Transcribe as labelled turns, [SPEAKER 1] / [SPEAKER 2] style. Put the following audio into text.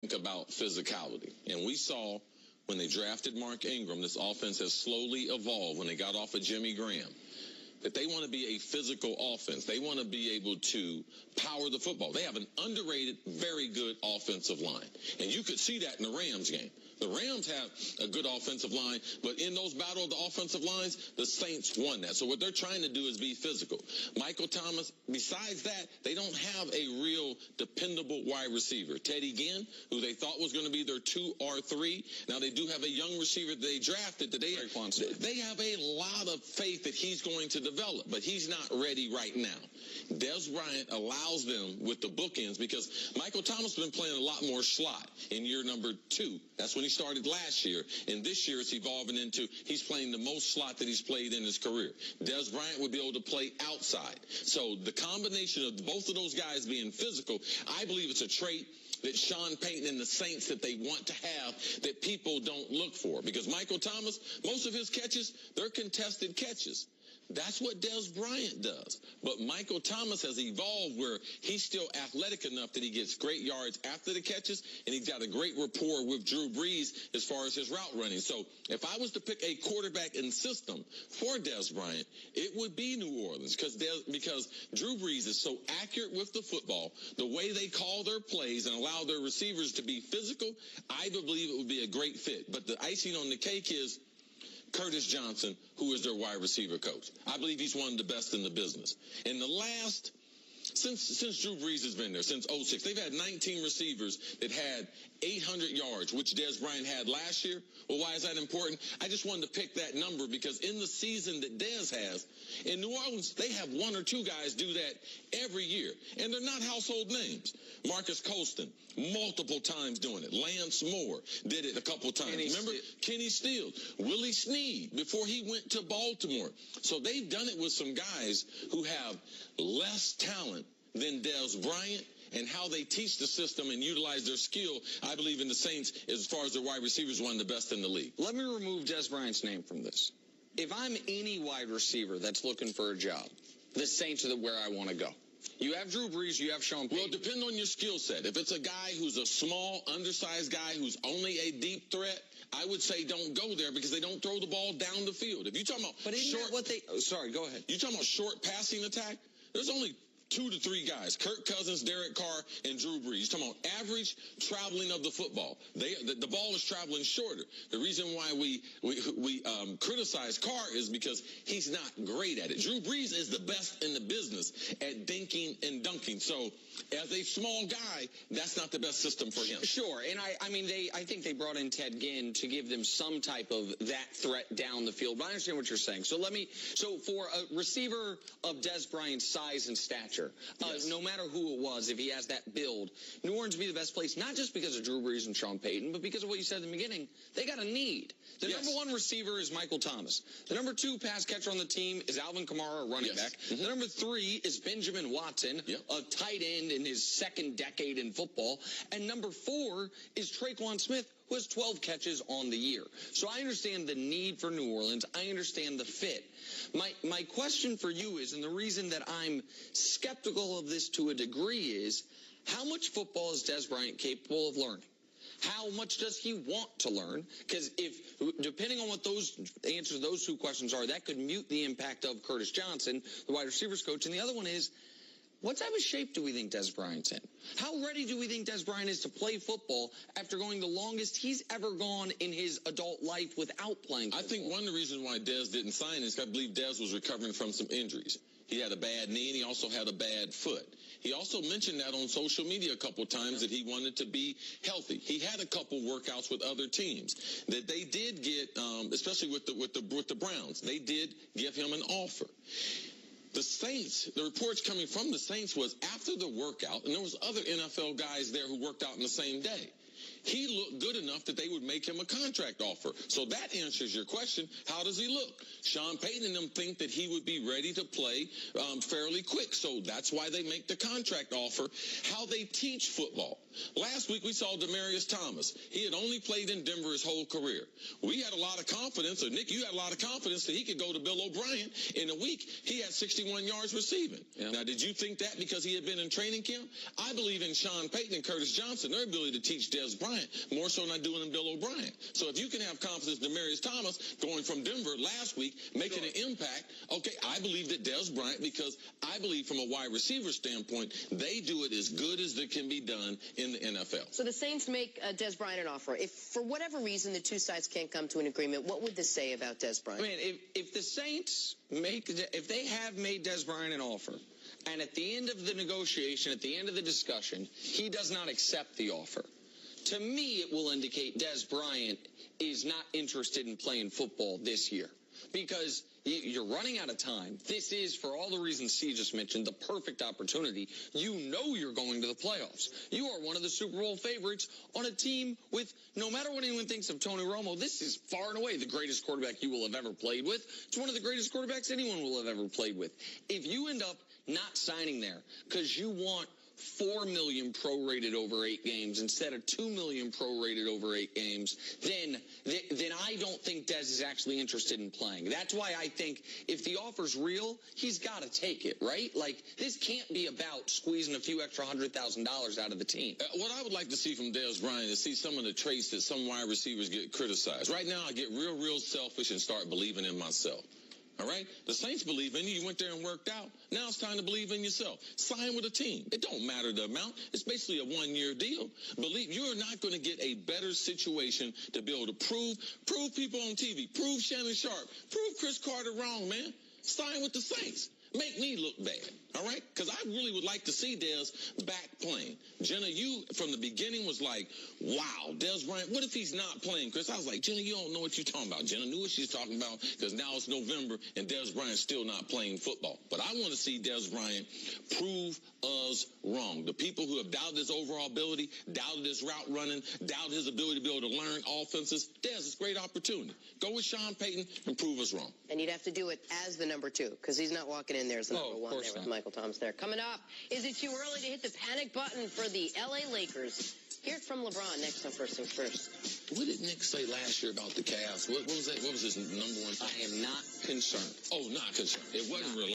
[SPEAKER 1] about physicality. And we saw when they drafted Mark Ingram, this offense has slowly evolved when they got off of Jimmy Graham, that they want to be a physical offense. They want to be able to power the football. They have an underrated, very good offensive line. And you could see that in the Rams game. The Rams have a good offensive line, but in those battle of the offensive lines, the Saints won that. So what they're trying to do is be physical. Michael Thomas, besides that, they don't have a real dependable wide receiver. Teddy Ginn, who they thought was going to be their 2 or 3. Now they do have a young receiver that they drafted that they have a lot of faith that he's going to develop, but he's not ready right now. Dez Bryant allows them with the bookends because Michael Thomas has been playing a lot more slot in year number 2. That's when he started last year. And this year it's evolving into he's playing the most slot that he's played in his career. Dez Bryant would be able to play outside. So the combination of both of those guys being physical, I believe it's a trait that Sean Payton and the Saints that they want to have that people don't look for. Because Michael Thomas, most of his catches, they're contested catches. That's what Dez Bryant does. But Michael Thomas has evolved where he's still athletic enough that he gets great yards after the catches, and he's got a great rapport with Drew Brees as far as his route running. So if I was to pick a quarterback and system for Dez Bryant, it would be New Orleans because Drew Brees is so accurate with the football, the way they call their plays and allow their receivers to be physical, I believe it would be a great fit. But the icing on the cake is Curtis Johnson, who is their wide receiver coach. I believe he's one of the best in the business. And the last, since Drew Brees has been there, since 06, they've had 19 receivers that had 800 yards, which Dez Bryant had last year. Well, why is that important? I just wanted to pick that number because in the season that Dez has, in New Orleans, they have 1 or 2 guys do that every year. And they're not household names. Marcus Colston, multiple times doing it. Lance Moore did it a couple times. Remember Kenny Steele, Willie Snead before he went to Baltimore. So they've done it with some guys who have less talent than Dez Bryant. And how they teach the system and utilize their skill, I believe in the Saints, as far as their wide receivers, one of the best in the league.
[SPEAKER 2] Let me remove Dez Bryant's name from this. If I'm any wide receiver that's looking for a job, the Saints are where I want to go. You have Drew Brees, you have Sean Payton.
[SPEAKER 1] Well, depend on your skill set. If it's a guy who's a small, undersized guy who's only a deep threat, I would say don't go there because they don't throw the ball down the field. If you're talking about
[SPEAKER 2] sorry, go ahead.
[SPEAKER 1] You're talking about short passing attack, there's only 2 to 3 guys, Kirk Cousins, Derek Carr, and Drew Brees. You're talking about average traveling of the football. The ball is traveling shorter. The reason why we criticize Carr is because he's not great at it. Drew Brees is the best in the business at dinking and dunking. So as a small guy, that's not the best system for him.
[SPEAKER 2] Sure, and I think they brought in Ted Ginn to give them some type of that threat down the field. But I understand what you're saying. So for a receiver of Dez Bryant's size and stature, yes, no matter who it was, if he has that build, New Orleans would be the best place, not just because of Drew Brees and Sean Payton, but because of what you said in the beginning. They got a need. The number 1 receiver is Michael Thomas. The number 2 pass catcher on the team is Alvin Kamara, running back. The number 3 is Benjamin Watson, a tight end in his second decade in football. And number 4 is Traquan Smith, who has 12 catches on the year. So I understand the need for New Orleans. I understand the fit. My question for you is, and the reason that I'm skeptical of this to a degree is, how much football is Dez Bryant capable of learning? How much does he want to learn? Because depending on what those answers to those 2 questions are, that could mute the impact of Curtis Johnson, the wide receivers coach. And the other one is, what type of shape do we think Dez Bryant's in? How ready do we think Dez Bryant is to play football after going the longest he's ever gone in his adult life without playing football?
[SPEAKER 1] I think one of the reasons why Dez didn't sign is I believe Dez was recovering from some injuries. He had a bad knee and he also had a bad foot. He also mentioned that on social media a couple of times that he wanted to be healthy. He had a couple workouts with other teams that they did get, especially with the Browns. They did give him an offer. The Saints, the reports coming from the Saints was after the workout, and there was other NFL guys there who worked out in the same day. he looked good enough that they would make him a contract offer. So that answers your question. How does he look? Sean Payton and them think that he would be ready to play fairly quick. So that's why they make the contract offer. How they teach football. Last week we saw Demaryius Thomas. He had only played in Denver his whole career. We had a lot of confidence, or Nick, you had a lot of confidence that he could go to Bill O'Brien. In a week, he had 61 yards receiving. Yeah. Now, did you think that because he had been in training camp? I believe in Sean Payton and Curtis Johnson, their ability to teach Des Bryant, more so than I do in Bill O'Brien. So if you can have confidence in Demaryius Thomas going from Denver last week, making an impact, okay, I believe that Des Bryant, because I believe from a wide receiver standpoint, they do it as good as it can be done in the NFL.
[SPEAKER 3] So the Saints make Des Bryant an offer. If for whatever reason the two sides can't come to an agreement, what would this say about Des Bryant?
[SPEAKER 2] I mean, if the Saints if they have made Des Bryant an offer, and at the end of the negotiation, at the end of the discussion, he does not accept the offer, to me it will indicate Des Bryant is not interested in playing football this year. Because you're running out of time. This is, for all the reasons C just mentioned, the perfect opportunity. You know you're going to the playoffs. You are one of the Super Bowl favorites on a team with, no matter what anyone thinks of Tony Romo, this is far and away the greatest quarterback you will have ever played with. It's one of the greatest quarterbacks anyone will have ever played with. If you end up not signing there because you want $4 million prorated over 8 games instead of $2 million prorated over 8 games, then I don't think Des is actually interested in playing. That's why I think if the offer's real, he's got to take it, right? Like, this can't be about squeezing a few extra $100,000 out of the team.
[SPEAKER 1] What I would like to see from Des Bryant is see some of the traits that some wide receivers get criticized. Right now, I get real selfish and start believing in myself. All right? The Saints believe in you. You went there and worked out. Now it's time to believe in yourself. Sign with a team. It don't matter the amount. It's basically a one-year deal. Believe you're not going to get a better situation to be able to prove people on TV, prove Shannon Sharp, prove Chris Carter wrong, man. Sign with the Saints. Make me look bad, all right? Because I really would like to see Des back playing. Jenna, you from the beginning was like, wow, Des Bryant, what if he's not playing, Chris? I was like, Jenna, you don't know what you're talking about. Jenna knew what she's talking about because now it's November and Des Bryant's still not playing football. But I want to see Des Bryant prove us wrong. The people who have doubted his overall ability, doubted his route running, doubted his ability to be able to learn offenses, Des, it's a great opportunity. Go with Sean Payton and prove us wrong.
[SPEAKER 3] And you'd have to do it as the number 2 because he's not walking in there as the number 1 there with Michael Thomas there. Coming up, is it too early to hit the panic button for the L.A. Lakers? Hear it from LeBron next on First Things First.
[SPEAKER 1] What did Nick say last year about the Cavs? What was that? What was his number one?
[SPEAKER 2] I am not concerned.
[SPEAKER 1] Oh, not concerned. It wasn't really.